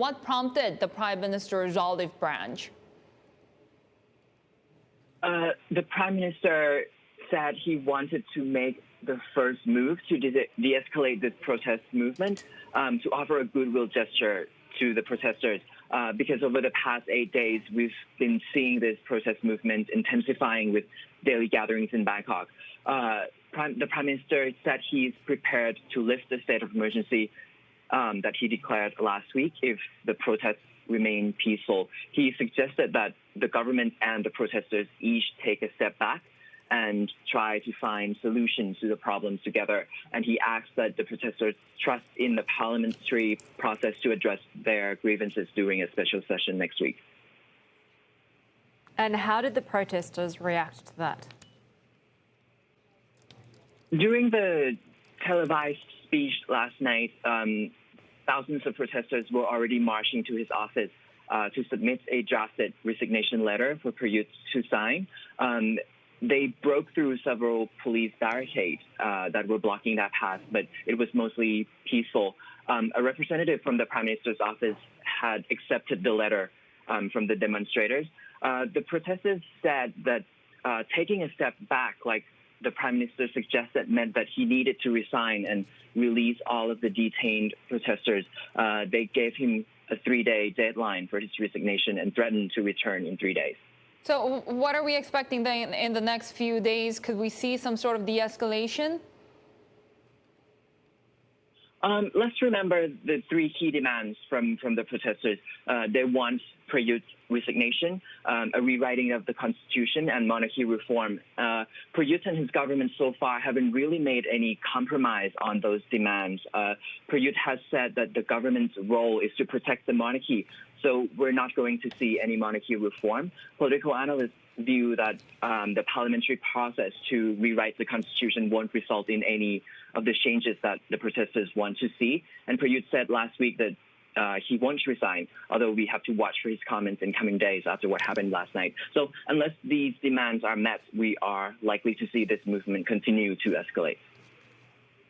What prompted the Prime Minister's olive branch? The Prime Minister said he wanted to make the first move to de-escalate this protest movement, to offer a goodwill gesture to the protesters, because over the past 8 days, we've been seeing this protest movement intensifying with daily gatherings in Bangkok. The Prime Minister said he's prepared to lift the state of emergency that he declared last week if the protests remain peaceful. He suggested that the government and the protesters each take a step back and try to find solutions to the problems together. And he asked that the protesters trust in the parliamentary process to address their grievances during a special session next week. And how did the protesters react to that? During the televised speech last night, thousands of protesters were already marching to his office to submit a drafted resignation letter for Prayut to sign. They broke through several police barricades that were blocking that path, but it was mostly peaceful. A representative from the Prime Minister's office had accepted the letter from the demonstrators. The protesters said that taking a step back, like the Prime Minister suggested, meant that he needed to resign and release all of the detained protesters. They gave him a 3-day deadline for his resignation and threatened to return in 3 days. So what are we expecting then in the next few days? Could we see some sort of de-escalation? Let's remember the 3 key demands from the protesters. They want Prayut's resignation, a rewriting of the constitution, and monarchy reform. Prayut and his government so far haven't really made any compromise on those demands. Prayut has said that the government's role is to protect the monarchy, so we're not going to see any monarchy reform. Political analysts view that the parliamentary process to rewrite the constitution won't result in any of the changes that the protesters want to see. And Prayut said last week that he won't resign, although we have to watch for his comments in coming days after what happened last night. So unless these demands are met, we are likely to see this movement continue to escalate.